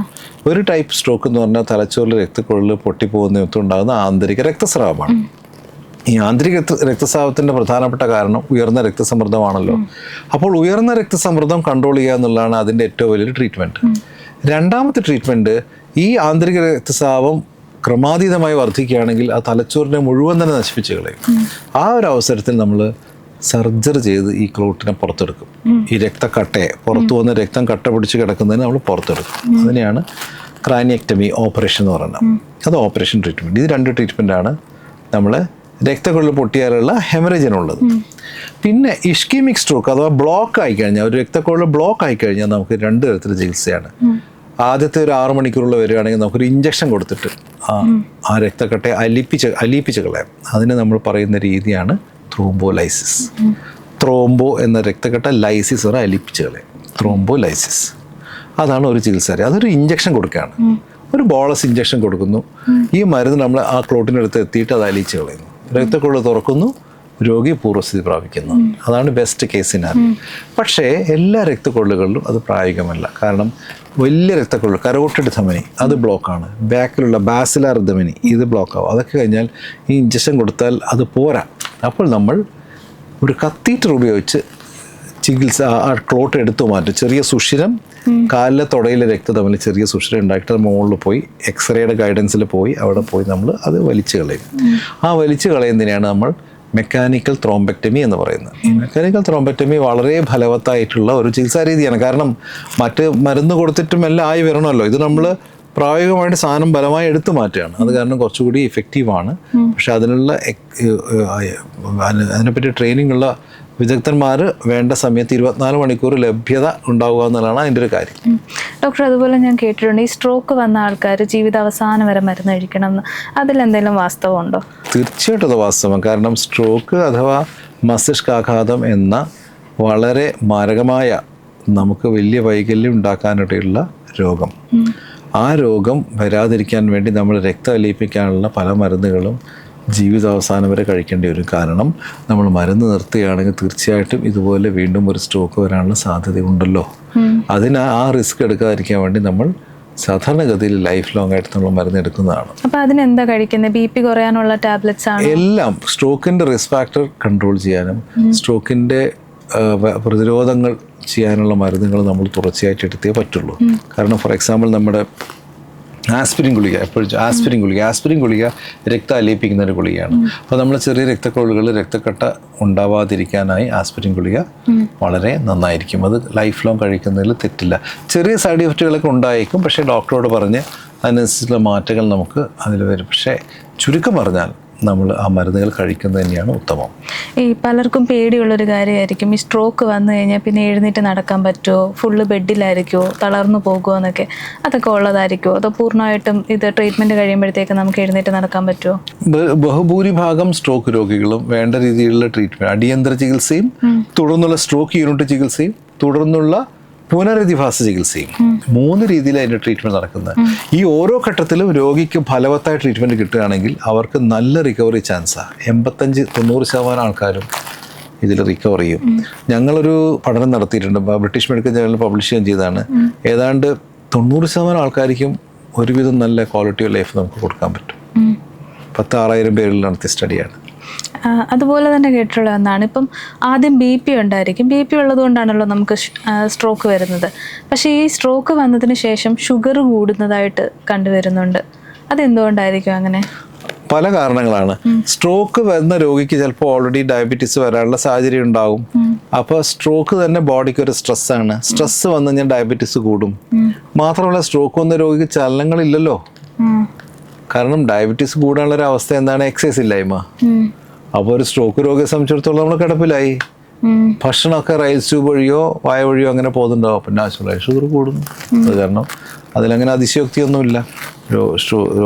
ഒരു ടൈപ്പ് സ്ട്രോക്ക് എന്ന് പറഞ്ഞാൽ തലച്ചോറിൽ രക്തക്കുഴൽ പൊട്ടിപ്പോകുന്നതുണ്ടാകുന്ന ആന്തരിക രക്തസ്രാവമാണ്. ഈ ആന്തരിക രക്തസ്രാവത്തിൻ്റെ പ്രധാനപ്പെട്ട കാരണം ഉയർന്ന രക്തസമ്മർദ്ദമാണല്ലോ. അപ്പോൾ ഉയർന്ന രക്തസമ്മർദ്ദം കൺട്രോൾ ചെയ്യുക എന്നുള്ളതാണ് അതിൻ്റെ ഏറ്റവും വലിയൊരു ട്രീറ്റ്മെൻറ്റ്. രണ്ടാമത്തെ ട്രീറ്റ്മെൻറ്റ്, ഈ ആന്തരിക രക്തസ്രാവം ക്രമാതീതമായി വർദ്ധിക്കുകയാണെങ്കിൽ ആ തലച്ചോറിനെ മുഴുവൻ തന്നെ നശിപ്പിച്ച് കളയും. ആ ഒരു അവസരത്തിൽ നമ്മൾ സർജറി ചെയ്ത് ഈ ക്ലോട്ടിനെ പുറത്തെടുക്കും. ഈ രക്തക്കട്ടയെ പുറത്തു വന്ന് രക്തം കട്ട പിടിച്ച് കിടക്കുന്നതിന് നമ്മൾ പുറത്തെടുക്കും. അതിനെയാണ് ക്രാനിയക്ടമി ഓപ്പറേഷൻ എന്ന് പറയുന്നത്. അത് ഓപ്പറേഷൻ ട്രീറ്റ്മെൻറ്റ്. ഇത് 2 ട്രീറ്റ്മെൻറ്റാണ് നമ്മൾ രക്തക്കുഴൽ പൊട്ടിയാലുള്ള ഹെമറേജിനുള്ളത്. പിന്നെ ഇഷ്കീമിക് സ്ട്രോക്ക് അഥവാ ബ്ലോക്ക് ആയിക്കഴിഞ്ഞാൽ, ഒരു രക്തക്കുഴൽ ബ്ലോക്ക് ആയിക്കഴിഞ്ഞാൽ നമുക്ക് 2 തരത്തിലുള്ള ചികിത്സയാണ്. ആദ്യത്തെ ഒരു 6 മണിക്കൂറുള്ള വരികയാണെങ്കിൽ നമുക്കൊരു ഇഞ്ചക്ഷൻ കൊടുത്തിട്ട് ആ രക്തക്കട്ടയെ അലിയിപ്പിച്ച് കളയാം. അതിന് നമ്മൾ പറയുന്ന രീതിയാണ് ത്രോംബോലൈസിസ്. ത്രോംബോ എന്ന രക്തക്കട്ട, ലൈസിസ് പറഞ്ഞാൽ അലിയിപ്പിച്ച് കളയാം. ത്രോംബോലൈസിസ് അതാണ് ഒരു ചികിത്സ. അതൊരു ഇഞ്ചക്ഷൻ കൊടുക്കുകയാണ്. ഒരു ബോളസ് ഇഞ്ചക്ഷൻ കൊടുക്കുന്നു. ഈ മരുന്ന് നമ്മൾ ആ ക്ലോട്ടിനടുത്ത് എത്തിയിട്ട് അത് അലിയിച്ച് കളയുന്നു. രക്തക്കുഴൽ തുറക്കുന്നു, രോഗി പൂർവ്വസ്ഥിതി പ്രാപിക്കുന്നു. അതാണ് ബെസ്റ്റ് കേസ് സിനാരിയോ. പക്ഷേ എല്ലാ രക്തക്കുഴലുകളിലും അത് പ്രായോഗികമല്ല. കാരണം വലിയ രക്തക്കുഴൽ, കരോട്ടിഡ് ധമനി, അത് ബ്ലോക്കാണ്. ബാക്കിലുള്ള ബാസിലാർ ധമനി, ഇത് ബ്ലോക്കാവും. അതൊക്കെ കഴിഞ്ഞാൽ ഈ ഇഞ്ചക്ഷൻ കൊടുത്താൽ അത് പോരാ. അപ്പോൾ നമ്മൾ ഒരു കത്തീറ്റർ ഉപയോഗിച്ച് ചികിത്സ ആ ക്ലോട്ട് എടുത്തു മാറ്റും. ചെറിയ സുഷിരം, കാലിലെ തുടയിലെ രക്തധമനി ചെറിയ സുഷിരം ഉണ്ടാക്കിയിട്ട് മുകളിൽ പോയി എക്സ്റേയുടെ ഗൈഡൻസിൽ പോയി അവിടെ പോയി നമ്മൾ അത് വലിച്ചു കളയും. ആ വലിച്ചു കളയുന്നതിനെയാണ് നമ്മൾ മെക്കാനിക്കൽ ത്രോംബെക്ടമി എന്ന് പറയുന്നത്. ഈ മെക്കാനിക്കൽ ത്രോംബെക്ടമി വളരെ ഫലവത്തായിട്ടുള്ള ഒരു ചികിത്സാ രീതിയാണ്. കാരണം മറ്റ് മരുന്ന് കൊടുത്തിട്ടും എല്ലാം ആയി വരണമല്ലോ. ഇത് നമ്മൾ പ്രായോഗികമായിട്ട് സാധനം ബലമായി എടുത്തു മാറ്റുകയാണ്. അത് കാരണം കുറച്ചുകൂടി ഇഫക്റ്റീവാണ്. പക്ഷെ അതിനെപ്പറ്റി ട്രെയിനിങ് ഉള്ള വിദഗ്ധന്മാർ വേണ്ട സമയത്ത് 24 മണിക്കൂർ ലഭ്യത ഉണ്ടാവുക എന്നുള്ളതാണ് അതിൻ്റെ ഒരു കാര്യം. ഡോക്ടർ, അതുപോലെ ഞാൻ കേട്ടിട്ടുണ്ട് ഈ സ്ട്രോക്ക് വന്ന ആൾക്കാർ ജീവിതാവസാനം വരെ മരുന്ന് കഴിക്കണം എന്ന്. അതിലെന്തെങ്കിലും വാസ്തവമുണ്ടോ? തീർച്ചയായിട്ടും അത് വാസ്തവം. കാരണം സ്ട്രോക്ക് അഥവാ മസ്തിഷ്കാഘാതം എന്ന വളരെ മാരകമായ നമുക്ക് വലിയ വൈകല്യം ഉണ്ടാക്കാനിടയുള്ള രോഗം, ആ രോഗം വരാതിരിക്കാൻ വേണ്ടി നമ്മൾ രക്തം അലിയിപ്പിക്കാനുള്ള പല മരുന്നുകളും ജീവിതാവസാനം വരെ കഴിക്കേണ്ടി വരും. കാരണം നമ്മൾ മരുന്ന് നിർത്തുകയാണെങ്കിൽ തീർച്ചയായിട്ടും ഇതുപോലെ വീണ്ടും ഒരു സ്ട്രോക്ക് വരാനുള്ള സാധ്യതയുണ്ടല്ലോ. ആ റിസ്ക് എടുക്കാതിരിക്കാൻ വേണ്ടി നമ്മൾ സാധാരണഗതിയിൽ ലൈഫ് ലോങ് ആയിട്ട് നമ്മൾ മരുന്ന് എടുക്കുന്നതാണ്. അപ്പോൾ അതിനെന്താ കഴിക്കുന്നത്? BP കുറയാനുള്ള ടാബ്ലറ്റ്സ് ആണ്? എല്ലാം സ്ട്രോക്കിൻ്റെ റിസ്ക് ഫാക്ടർ കൺട്രോൾ ചെയ്യാനും സ്ട്രോക്കിൻ്റെ പ്രതിരോധങ്ങൾ ചെയ്യാനുള്ള മരുന്നുകൾ നമ്മൾ തുടർച്ചയായിട്ട് എടുത്തേ പറ്റുള്ളൂ. കാരണം ഫോർ എക്സാമ്പിൾ നമ്മുടെ ആസ്പിരിൻ ഗുളിക, ആസ്പിരിൻ ഗുളിക രക്തം അലിയിപ്പിക്കുന്ന ഒരു ഗുളികയാണ്. അപ്പോൾ നമ്മൾ ചെറിയ രക്തക്കൊഴലുകൾ രക്തക്കട്ട ഉണ്ടാവാതിരിക്കാനായി ആസ്പിരിൻ ഗുളിക വളരെ നന്നായിരിക്കും. അത് ലൈഫ് ലോങ് കഴിക്കുന്നതിൽ തെറ്റില്ല. ചെറിയ സൈഡ് എഫക്റ്റുകളൊക്കെ ഉണ്ടായേക്കും, പക്ഷേ ഡോക്ടറോട് പറഞ്ഞ് അതിനനുസരിച്ചുള്ള മാറ്റങ്ങൾ നമുക്ക് അതിൽ വരും. പക്ഷേ ചുരുക്കം പറഞ്ഞാൽ നമ്മൾ ആ മരുന്നുകൾ കഴിക്കുന്നത് തന്നെയാണ് ഉത്തമം. ഈ പലർക്കും പേടിയുള്ളൊരു കാര്യമായിരിക്കും ഈ സ്ട്രോക്ക് വന്നു കഴിഞ്ഞാൽ പിന്നെ എഴുന്നേറ്റ് നടക്കാൻ പറ്റുമോ, ഫുള്ള് ബെഡിലായിരിക്കുമോ, തളർന്നു പോകുമോ എന്നൊക്കെ. അതൊക്കെ ഉള്ളതായിരിക്കുമോ, അതോ പൂർണ്ണമായിട്ടും ഇത് ട്രീറ്റ്മെൻറ്റ് കഴിയുമ്പോഴത്തേക്ക് നമുക്ക് എഴുന്നേറ്റ് നടക്കാൻ പറ്റുമോ? ബഹുഭൂരിഭാഗം സ്ട്രോക്ക് രോഗികളും വേണ്ട രീതിയിലുള്ള ട്രീറ്റ്മെൻറ്റ്, അടിയന്തര ചികിത്സയും തുടർന്നുള്ള സ്ട്രോക്ക് യൂണിറ്റ് ചികിത്സയും തുടർന്നുള്ള പുനരധിവാസ ചികിത്സയും 3 രീതിയിൽ അതിൻ്റെ ട്രീറ്റ്മെൻറ്റ് നടക്കുന്നത്. ഈ ഓരോ ഘട്ടത്തിലും രോഗിക്ക് ഫലവത്തായ ട്രീറ്റ്മെൻറ്റ് കിട്ടുകയാണെങ്കിൽ അവർക്ക് നല്ല റിക്കവറി ചാൻസാണ്. 85-90% ആൾക്കാരും ഇതിൽ റിക്കവർ ചെയ്യും. ഞങ്ങളൊരു പഠനം നടത്തിയിട്ടുണ്ട്, ബ്രിട്ടീഷ് മെഡിക്കൽ ജേർണലിൽ പബ്ലിഷ് ചെയ്യാൻ ചെയ്തതാണ്. ഏതാണ്ട് 90% ആൾക്കാർക്കും ഒരുവിധം നല്ല ക്വാളിറ്റി ഓഫ് ലൈഫ് നമുക്ക് കൊടുക്കാൻ പറ്റും. 10,000 പേരിൽ നടത്തിയ സ്റ്റഡിയാണ്. അതുപോലെ തന്നെ കേട്ടിട്ടുള്ള ഒന്നാണ്, ഇപ്പം ആദ്യം BP ഉണ്ടായിരിക്കും. BP ഉള്ളത് കൊണ്ടാണല്ലോ നമുക്ക് സ്ട്രോക്ക് വരുന്നത്. പക്ഷേ ഈ സ്ട്രോക്ക് വന്നതിന് ശേഷം ഷുഗർ കൂടുന്നതായിട്ട് കണ്ടുവരുന്നുണ്ട്. അതെന്തുകൊണ്ടായിരിക്കും അങ്ങനെ? പല കാരണങ്ങളാണ്. സ്ട്രോക്ക് വരുന്ന രോഗിക്ക് ചിലപ്പോൾ ഓൾറെഡി ഡയബറ്റീസ് വരാനുള്ള സാഹചര്യം ഉണ്ടാകും. അപ്പോൾ സ്ട്രോക്ക് തന്നെ ബോഡിക്ക് ഒരു സ്ട്രെസ്സാണ്. സ്ട്രെസ് വന്നു കഴിഞ്ഞാൽ ഡയബറ്റീസ് കൂടും. മാത്രമല്ല സ്ട്രോക്ക് വന്ന രോഗിക്ക് ചലനങ്ങളില്ലല്ലോ. കാരണം ഡയബറ്റീസ് കൂടാനുള്ളൊരു അവസ്ഥ എന്താണ്? എക്സസൈസ് ഇല്ലായ്മ. അപ്പോൾ ഒരു സ്ട്രോക്ക് രോഗിയെ സംബന്ധിച്ചിടത്തോളം നമ്മൾ കിടപ്പിലായി. ഭക്ഷണമൊക്കെ റൈസ് ട്യൂബ് വഴിയോ വായ വഴിയോ അങ്ങനെ പോകുന്നുണ്ടാവും. അപ്പം നാച്ചുറലായി ഷുഗർ കൂടുന്നു. അത് കാരണം അതിലങ്ങനെ അതിശയോക്തിയൊന്നുമില്ല.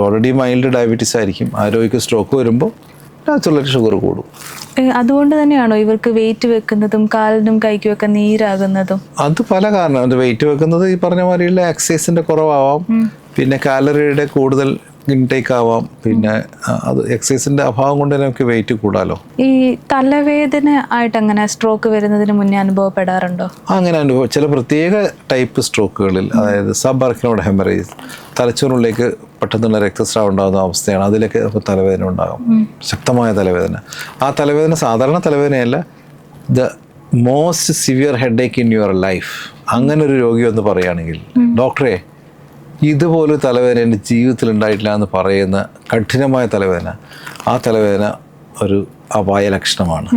ഓൾറെഡി മൈൽഡ് ഡയബറ്റീസ് ആയിരിക്കും, ആ രോഗിക്ക് സ്ട്രോക്ക് വരുമ്പോൾ നാച്ചുറലായിട്ട് ഷുഗർ കൂടും. അതുകൊണ്ട് തന്നെയാണോ ഇവർക്ക് വെയിറ്റ് വെക്കുന്നതും കാലിനും കൈക്കും ഒക്കെ നീരാകുന്നതും? അത് പല കാരണം. അത് വെയിറ്റ് വെക്കുന്നത് ഈ പറഞ്ഞ മാതിരിയുള്ള എക്സസൈസിൻ്റെ കുറവാവാം, പിന്നെ കാലറിയുടെ കൂടുതൽ ഇൻടേക്ക് ആവാം, പിന്നെ അത് എക്സസൈസിന്റെ അഭാവം കൊണ്ട് നമുക്ക് വെയിറ്റ് കൂടാലോ. ഈ തലവേദന ആയിട്ട് അങ്ങനെ സ്ട്രോക്ക് വരുന്നതിന് മുന്നേ അനുഭവപ്പെടാറുണ്ടോ? അങ്ങനെ അനുഭവം ചില പ്രത്യേക ടൈപ്പ് സ്ട്രോക്കുകളിൽ, അതായത് സബ് ആർക്കിനോഡ് ഹെമറേജ്, തലച്ചോറിലേക്ക് പെട്ടെന്നുള്ള രക്തസ്രാവം ഉണ്ടാകുന്ന അവസ്ഥയാണ്. അതിലൊക്കെ തലവേദന ഉണ്ടാകും, ശക്തമായ തലവേദന. ആ തലവേദന സാധാരണ തലവേദനയല്ല, the most severe headache in your life. അങ്ങനെ ഒരു രോഗി എന്ന് പറയുകയാണെങ്കിൽ ഡോക്ടറെ ഇതുപോലെ തലവേദന എൻ്റെ ജീവിതത്തിൽ ഉണ്ടായിട്ടില്ല എന്ന് പറയുന്ന കഠിനമായ തലവേദന, ആ തലവേദന ഒരു അപായ ലക്ഷണമാണ്.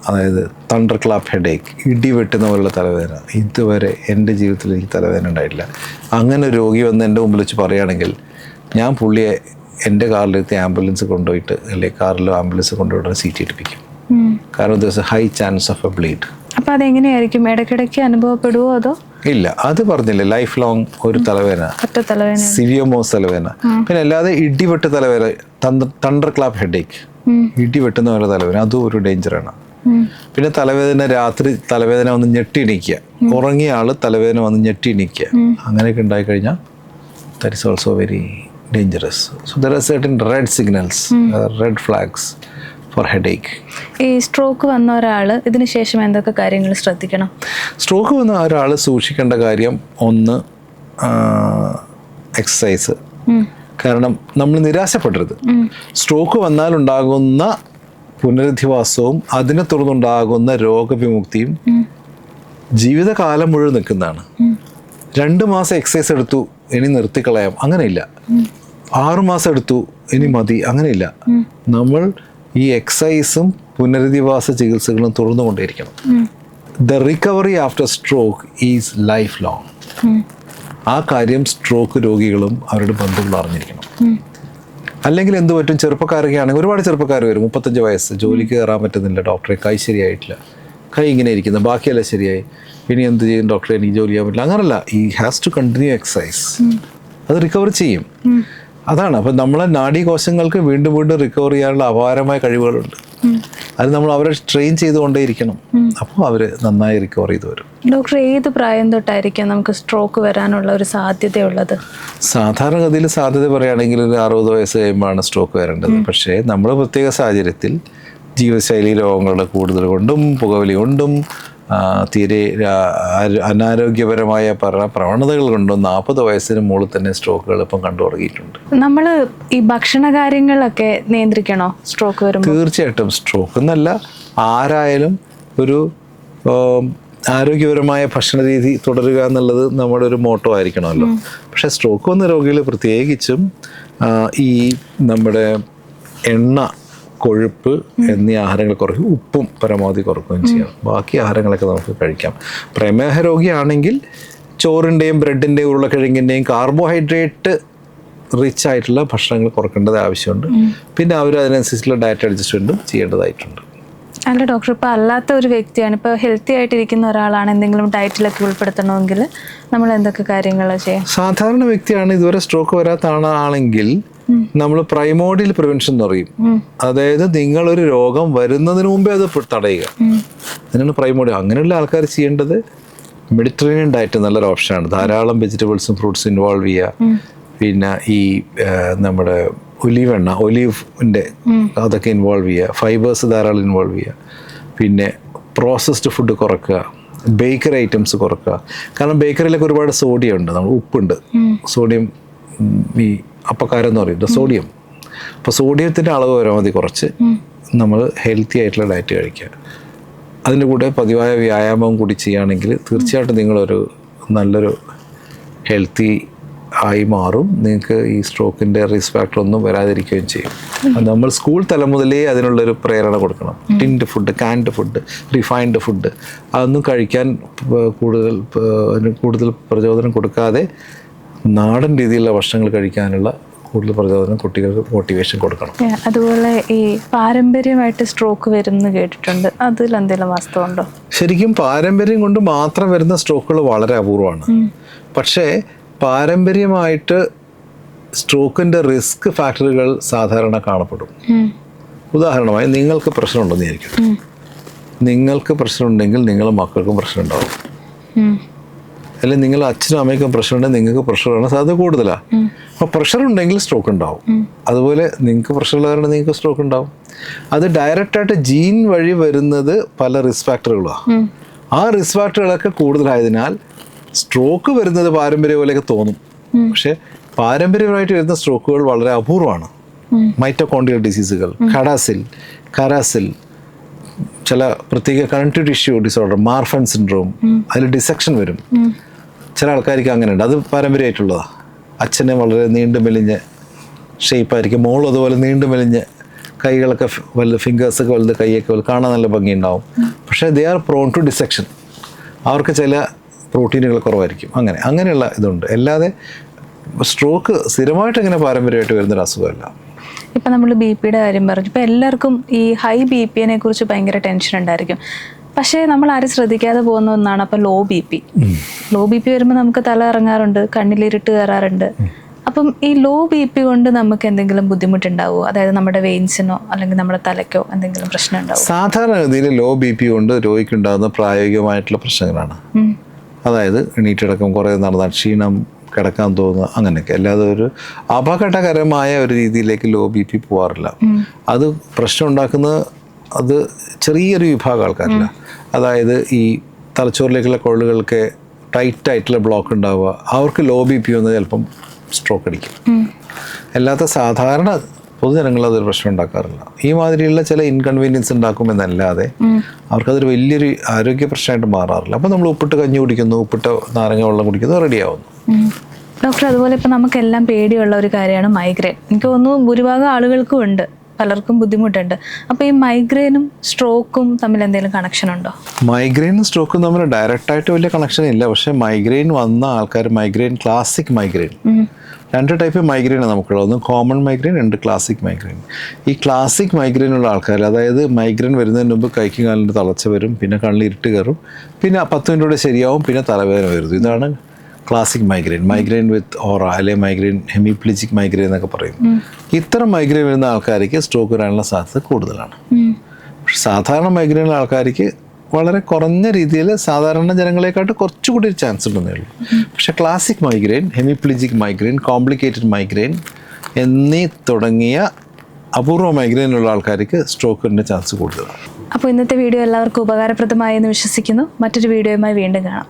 അതായത് തണ്ടർ ക്ലാപ്പ് ഹെഡേക്ക്, ഇടി വെട്ടുന്ന പോലുള്ള തലവേദന, ഇതുവരെ എൻ്റെ ജീവിതത്തിൽ എനിക്ക് തലവേദന ഉണ്ടായിട്ടില്ല. അങ്ങനെ രോഗി വന്ന് എൻ്റെ മുമ്പിൽ വെച്ച് പറയുകയാണെങ്കിൽ ഞാൻ പുള്ളിയെ എൻ്റെ കാറിലെത്തി ആംബുലൻസ് കൊണ്ടുപോയിട്ട്, അല്ലെങ്കിൽ കാറിലോ ആംബുലൻസ് കൊണ്ടുപോയിട്ട് CT എടുപ്പിക്കും. കാരണം ദിവസം high chance of A bleed. അപ്പം അതെങ്ങനെയായിരിക്കും? ഇടയ്ക്കിടയ്ക്ക് അനുഭവപ്പെടുവോ അതോ? ഇല്ല, അത് പറഞ്ഞില്ലേ, ലൈഫ് ലോങ് ഒരു തലവേദന, സിവിയമോസ് തലവേദന. പിന്നെ അല്ലാതെ ഇടിവെട്ട് തലവേദന, തണ്ടർ ക്ലാപ്പ് ഹെഡേക്ക്, ഇടി വെട്ടുന്ന പോലെ തലവേദന, അതും ഒരു ഡേഞ്ചറാണ്. പിന്നെ തലവേദന, രാത്രി തലവേദന വന്ന് ഞെട്ടി എണീക്കുക, ഉറങ്ങിയ ആള് തലവേദന വന്ന് ഞെട്ടി എണീക്കുക, അങ്ങനെയൊക്കെ ഉണ്ടായിക്കഴിഞ്ഞാൽ that is also very dangerous. So there are certain red signals, red flags for headache. ഈ സ്ട്രോക്ക് വന്ന ഒരാൾ ഇതിന് ശേഷം എന്തൊക്കെ കാര്യങ്ങൾ ശ്രദ്ധിക്കണം? സ്ട്രോക്ക് വന്ന ഒരാൾ സൂക്ഷിക്കേണ്ട കാര്യം, ഒന്ന് എക്സസൈസ്. കാരണം നമ്മൾ നിരാശപ്പെടരുത്. സ്ട്രോക്ക് വന്നാൽ ഉണ്ടാകുന്ന പുനരധിവാസവും അതിനെ തുടർന്നുണ്ടാകുന്ന രോഗവിമുക്തിയും ജീവിതകാലം മുഴുവൻ നിൽക്കുന്നതാണ്. 2 മാസം എക്സസൈസ് എടുത്തു ഇനി നിർത്തിക്കളയാം, അങ്ങനെയില്ല. 6 മാസം എടുത്തു ഇനി മതി, അങ്ങനെയില്ല. നമ്മൾ ഈ എക്സസൈസും പുനരധിവാസ ചികിത്സകളും തുറന്നുകൊണ്ടേയിരിക്കണം. The recovery after stroke is life long. ആ കാര്യം സ്ട്രോക്ക് രോഗികളും അവരുടെ ബന്ധുക്കളും അറിഞ്ഞിരിക്കണം. അല്ലെങ്കിൽ എന്ത് പറ്റും, ചെറുപ്പക്കാരൊക്കെ ആണെങ്കിൽ ഒരുപാട് ചെറുപ്പക്കാർ വരും, 35 വയസ്സ്, ജോലിക്ക് കയറാൻ പറ്റുന്നില്ല, ഡോക്ടറെ കൈ ശരിയായിട്ടില്ല, കൈ ഇങ്ങനെ ഇരിക്കുന്നത്, ബാക്കിയെല്ലാം ശരിയായി, ഇനി എന്ത് ചെയ്യും ഡോക്ടറെ, എനിക്ക് ജോലി ചെയ്യാൻ പറ്റില്ല. അങ്ങനല്ല, ഈ ഹാസ് ടു കണ്ടിന്യൂ എക്സസൈസ്. അത് റിക്കവർ ചെയ്യും. അതാണ്. അപ്പം നമ്മളെ നാഡീകോശങ്ങൾക്ക് വീണ്ടും വീണ്ടും റിക്കവർ ചെയ്യാനുള്ള അപാരമായ കഴിവുകളുണ്ട്. അത് നമ്മൾ അവരെ ട്രെയിൻ ചെയ്തുകൊണ്ടേയിരിക്കണം. അപ്പോൾ അവർ നന്നായി റിക്കവർ ചെയ്ത് വരും. ഡോക്ടർ, ഏത് പ്രായം തൊട്ടായിരിക്കും നമുക്ക് സ്ട്രോക്ക് വരാനുള്ള ഒരു സാധ്യതയുള്ളത്? സാധാരണഗതിയിൽ സാധ്യത പറയുകയാണെങ്കിൽ ഒരു 60 വയസ്സ് കഴിയുമ്പോഴാണ് സ്ട്രോക്ക് വരേണ്ടത്. പക്ഷേ നമ്മൾ പ്രത്യേക സാഹചര്യത്തിൽ ജീവിതശൈലി രോഗങ്ങൾ കൂടുതൽ കൊണ്ടും പുകവലി കൊണ്ടും തീരെ അനാരോഗ്യപരമായ പ്രവണതകൾ കൊണ്ടും 40 വയസ്സിന് മുകളിൽ തന്നെ സ്ട്രോക്കുകൾ ഇപ്പം കണ്ടു തുടങ്ങിയിട്ടുണ്ട്. നമ്മൾ ഈ ഭക്ഷണ കാര്യങ്ങളൊക്കെ നിയന്ത്രിക്കണോ സ്ട്രോക്ക് വരുമ്പോൾ? തീർച്ചയായിട്ടും. സ്ട്രോക്ക് എന്നല്ല, ആരായാലും ഒരു ആരോഗ്യപരമായ ഭക്ഷണ രീതി തുടരുക എന്നുള്ളത് നമ്മുടെ ഒരു മോട്ടോ ആയിരിക്കണമല്ലോ. പക്ഷേ സ്ട്രോക്ക് വന്ന രോഗികൾ പ്രത്യേകിച്ചും ഈ നമ്മുടെ എണ്ണ, കൊഴുപ്പ് എന്നീ ആഹാരങ്ങൾ കുറയ്ക്കും, ഉപ്പും പരമാവധി കുറയ്ക്കുകയും ചെയ്യാം. ബാക്കി ആഹാരങ്ങളൊക്കെ നമുക്ക് കഴിക്കാം. പ്രമേഹ രോഗിയാണെങ്കിൽ ചോറിൻ്റെയും ബ്രെഡിൻ്റെയും ഉരുളക്കിഴങ്ങിൻ്റെയും കാർബോഹൈഡ്രേറ്റ് റിച്ച് ആയിട്ടുള്ള ഭക്ഷണങ്ങൾ കുറയ്ക്കേണ്ടത് ആവശ്യമുണ്ട്. പിന്നെ അവർ അതിനനുസരിച്ചുള്ള ഡയറ്റ് അഡ്ജസ്റ്റ്മെൻറ്റും ചെയ്യേണ്ടതായിട്ടുണ്ട്. അല്ല ഡോക്ടർ, ഇപ്പോൾ അല്ലാത്ത ഒരു വ്യക്തിയാണ്, ഇപ്പോൾ ഹെൽത്തി ആയിട്ടിരിക്കുന്ന ഒരാളാണ്, എന്തെങ്കിലും ഡയറ്റിലൊക്കെ ഉൾപ്പെടുത്തണമെങ്കിൽ നമ്മൾ എന്തൊക്കെ കാര്യങ്ങൾ ചെയ്യാം? സാധാരണ വ്യക്തിയാണ്, ഇതുവരെ സ്ട്രോക്ക് വരാത്ത ആളാണെങ്കിൽ നമ്മൾ പ്രൈമോഡിയൽ പ്രിവെൻഷൻ എന്ന് പറയും. അതായത് നിങ്ങളൊരു രോഗം വരുന്നതിന് മുമ്പേ അത് തടയുക. അതിനാണ് പ്രൈമോഡിയൽ. അങ്ങനെയുള്ള ആൾക്കാർ ചെയ്യേണ്ടത് മെഡിറ്ററേനിയൻ ഡയറ്റ് നല്ലൊരു ഓപ്ഷനാണ്. ധാരാളം വെജിറ്റബിൾസും ഫ്രൂട്ട്സും ഇൻവോൾവ് ചെയ്യുക. പിന്നെ ഈ നമ്മുടെ ഒലീവിൻ്റെ അതൊക്കെ ഇൻവോൾവ് ചെയ്യുക. ഫൈബേഴ്സ് ധാരാളം ഇൻവോൾവ് ചെയ്യുക. പിന്നെ പ്രോസസ്ഡ് ഫുഡ് കുറയ്ക്കുക. ബേക്കറി ഐറ്റംസ് കുറയ്ക്കുക. കാരണം ബേക്കറിയിലൊക്കെ ഒരുപാട് സോഡിയം ഉണ്ട്, നമ്മൾ ഉപ്പുണ്ട്. സോഡിയം ഈ അപ്പക്കാരം എന്ന് പറയുന്നത് സോഡിയം. അപ്പോൾ സോഡിയത്തിൻ്റെ അളവ് പരമാവധി കുറച്ച് നമ്മൾ ഹെൽത്തി ആയിട്ടുള്ള ഡയറ്റ് കഴിക്കുക. അതിൻ്റെ കൂടെ പതിവായ വ്യായാമം കൂടി ചെയ്യുകയാണെങ്കിൽ തീർച്ചയായിട്ടും നിങ്ങളൊരു നല്ലൊരു ഹെൽത്തി ആയി മാറും. നിങ്ങൾക്ക് ഈ സ്ട്രോക്കിൻ്റെ റിസ്ക് ഫാക്ടർ ഒന്നും വരാതിരിക്കുകയും ചെയ്യും. നമ്മൾ സ്കൂൾ തലം മുതലേ അതിനുള്ളൊരു പ്രേരണ കൊടുക്കണം. Tinned food, canned food, refined food അതൊന്നും കഴിക്കാൻ കൂടുതൽ പ്രചോദനം കൊടുക്കാതെ നാടൻ രീതിയിലുള്ള ഭക്ഷണങ്ങൾ കഴിക്കാനുള്ള കൂടുതൽ പ്രചോദനം കുട്ടികൾക്ക് മോട്ടിവേഷൻ കൊടുക്കണം. അതുപോലെ ഈ പാരമ്പര്യമായിട്ട് സ്ട്രോക്ക് വരുമെന്ന് കേട്ടിട്ടുണ്ട്, അതിൽ എന്തെങ്കിലും വാസ്തവമുണ്ടോ? ശരിക്കും പാരമ്പര്യം കൊണ്ട് മാത്രം വരുന്ന സ്ട്രോക്കുകൾ വളരെ അപൂർവമാണ്. പക്ഷേ പാരമ്പര്യമായിട്ട് സ്ട്രോക്കിൻ്റെ റിസ്ക് ഫാക്ടറുകൾ സാധാരണ കാണപ്പെടും. ഉദാഹരണമായി നിങ്ങൾക്ക് പ്രശ്നമുണ്ടെന്ന് വിചാരിക്കും. നിങ്ങൾക്ക് പ്രശ്നമുണ്ടെങ്കിൽ നിങ്ങളുടെ മക്കൾക്കും പ്രശ്നം ഉണ്ടാവും. അല്ലെങ്കിൽ നിങ്ങൾ അച്ഛനും അമ്മയ്ക്കും പ്രഷറുണ്ടെങ്കിൽ നിങ്ങൾക്ക് പ്രഷർ വരാൻ സാധ്യത കൂടുതലാണ്. അപ്പോൾ പ്രഷർ ഉണ്ടെങ്കിൽ സ്ട്രോക്ക് ഉണ്ടാവും. അതുപോലെ നിങ്ങൾക്ക് പ്രഷറുള്ള കാരണം നിങ്ങൾക്ക് സ്ട്രോക്ക് ഉണ്ടാവും. അത് ഡയറക്റ്റായിട്ട് ജീൻ വഴി വരുന്നത് പല റിസ്ക് ഫാക്ടറുകളാണ്. ആ റിസ്ക് ഫാക്ടറുകളൊക്കെ കൂടുതലായതിനാൽ സ്ട്രോക്ക് വരുന്നത് പാരമ്പര്യം പോലെയൊക്കെ തോന്നും. പക്ഷേ പാരമ്പര്യമായിട്ട് വരുന്ന സ്ട്രോക്കുകൾ വളരെ അപൂർവമാണ്. മൈറ്റോകോൺഡ്രിയൽ ഡിസീസുകൾ, കരാസിൽ, ചില പ്രത്യേക connective tissue disorder, Marfan syndrome, അതിൽ ഡിസെക്ഷൻ വരും. ചില ആൾക്കാർക്ക് അങ്ങനെ ഉണ്ട്. അത് പാരമ്പര്യമായിട്ടുള്ളതാണ്. അച്ഛനെ വളരെ നീണ്ടു മെലിഞ്ഞ ഷേപ്പായിരിക്കും, മോളും അതുപോലെ നീണ്ടു മെലിഞ്ഞ് കൈകളൊക്കെ വലുത്, ഫിംഗേഴ്സൊക്കെ വലുത്, കൈയൊക്കെ വലുത്, കാണാൻ നല്ല ഭംഗിയുണ്ടാവും. പക്ഷേ they are prone to dissection. അവർക്ക് ചില പ്രോട്ടീനുകൾ കുറവായിരിക്കും. അങ്ങനെയുള്ള ഇതുണ്ട്. അല്ലാതെ സ്ട്രോക്ക് സ്ഥിരമായിട്ട് ഇങ്ങനെ പാരമ്പര്യമായിട്ട് വരുന്നൊരു അസുഖമല്ല. ഇപ്പം നമ്മൾ BP യുടെ കാര്യം പറഞ്ഞു. ഇപ്പം എല്ലാവർക്കും ഈ ഹൈ BP-നെ കുറിച്ച് ഭയങ്കര ടെൻഷൻ ഉണ്ടായിരിക്കും. പക്ഷേ നമ്മൾ ആരും ശ്രദ്ധിക്കാതെ പോകുന്ന ഒന്നാണ് അപ്പം ലോ BP വരുമ്പോൾ നമുക്ക് തല ഇറങ്ങാറുണ്ട്, കണ്ണിലിരുട്ട് കയറാറുണ്ട്. അപ്പം ഈ ലോ BP കൊണ്ട് നമുക്ക് എന്തെങ്കിലും ബുദ്ധിമുട്ടുണ്ടാവുമോ? അതായത് നമ്മുടെ വെയിൻസിനോ അല്ലെങ്കിൽ നമ്മുടെ തലയ്ക്കോ എന്തെങ്കിലും പ്രശ്നം ഉണ്ടാവും? സാധാരണഗതിയിൽ ലോ BP കൊണ്ട് രോഗിക്കുണ്ടാകുന്ന പ്രായോഗികമായിട്ടുള്ള പ്രശ്നങ്ങളാണ്. അതായത് എണീറ്റടക്കം കുറേ നടന്നാൽ ക്ഷീണം, കിടക്കാൻ തോന്നുക, അങ്ങനെയൊക്കെ. അല്ലാതെ ഒരു അപകടകരമായ ഒരു രീതിയിലേക്ക് ലോ BP പോകാറില്ല. അത് പ്രശ്നം ഉണ്ടാക്കുന്നത് അത് ചെറിയൊരു വിഭാഗം ആൾക്കാരില്ല. അതായത് ഈ തലച്ചോറിലേക്കുള്ള കൊള്ളുകൾക്ക് ടൈറ്റായിട്ടുള്ള ബ്ലോക്ക് ഉണ്ടാവുക, അവർക്ക് ലോ BP വന്ന് ചിലപ്പം സ്ട്രോക്ക് അടിക്കും. അല്ലാത്ത സാധാരണ പൊതുജനങ്ങൾ അതൊരു പ്രശ്നം ഉണ്ടാക്കാറില്ല. ഈ മാതിരിയുള്ള ചില ഇൻകൺവീനിയൻസ് ഉണ്ടാക്കുമെന്നല്ലാതെ അവർക്കതൊരു വലിയൊരു ആരോഗ്യ പ്രശ്നമായിട്ട് മാറാറില്ല. അപ്പോൾ നമ്മൾ ഉപ്പിട്ട് കഞ്ഞി കുടിക്കുന്നു, ഉപ്പിട്ട നാരങ്ങ വെള്ളം കുടിക്കുന്നു, റെഡിയാവുന്നു. ഡോക്ടർ, അതുപോലെ ഇപ്പം നമുക്കെല്ലാം പേടിയുള്ള ഒരു കാര്യമാണ് മൈഗ്രെയിൻ. എനിക്ക് തോന്നുന്നു ഭൂരിഭാഗം ആളുകൾക്കും ഉണ്ട്. പലർക്കും ബുദ്ധിമുട്ടുണ്ട്. അപ്പോൾ ഈ മൈഗ്രെയിനും സ്ട്രോക്കും തമ്മിൽ എന്തെങ്കിലും കണക്ഷൻ ഉണ്ടോ? മൈഗ്രെയിനും സ്ട്രോക്കും തമ്മിൽ ഡയറക്റ്റായിട്ട് വലിയ കണക്ഷൻ ഇല്ല. പക്ഷേ മൈഗ്രെയിൻ വന്ന ആൾക്കാർ ക്ലാസിക് മൈഗ്രെയിൻ, 2 ടൈപ്പ് മൈഗ്രെയിനാണ് നമുക്കുള്ളത്. ഒന്ന് കോമൺ മൈഗ്രെയിൻ, 2 ക്ലാസിക് മൈഗ്രെയിൻ. ഈ ക്ലാസിക് മൈഗ്രെയിൻ ഉള്ള ആൾക്കാർ, അതായത് മൈഗ്രെയിൻ വരുന്നതിന് മുമ്പ് കൈക്കും കാലിൻ്റെ തളർച്ച വരും, പിന്നെ കണ്ണിൽ ഇരുട്ട് കയറും, പിന്നെ 10 മിനിറ്റോടെ ശരിയാവും, പിന്നെ തലവേദന വരുന്നു. ഇതാണ് ക്ലാസിക് മൈഗ്രെയിൻ വിത്ത് ഓറ, അല്ലെങ്കിൽ മൈഗ്രെയിൻ ഹെമിപ്ലിജിക് മൈഗ്രെയിൻ എന്നൊക്കെ പറയും. ഇത്തരം മൈഗ്രെയിൻ വരുന്ന ആൾക്കാർക്ക് സ്ട്രോക്ക് വരാനുള്ള സാധ്യത കൂടുതലാണ്. പക്ഷെ സാധാരണ മൈഗ്രെയിൻ ഉള്ള ആൾക്കാർക്ക് വളരെ കുറഞ്ഞ രീതിയിൽ സാധാരണ ജനങ്ങളെക്കാട്ട് കുറച്ചുകൂടി ഒരു ചാൻസ് ഉണ്ടെന്നേ ഉള്ളൂ. പക്ഷേ classic migraine, hemiplegic migraine, complicated migraine എന്നീ തുടങ്ങിയ അപൂർവ മൈഗ്രെയിനുള്ള ആൾക്കാർക്ക് സ്ട്രോക്കിൻ്റെ ചാൻസ് കൂടുതലാണ്. അപ്പോൾ ഇന്നത്തെ വീഡിയോ എല്ലാവർക്കും ഉപകാരപ്രദമായി എന്ന് വിശ്വസിക്കുന്നു. മറ്റൊരു വീഡിയോയുമായി വീണ്ടും കാണാം.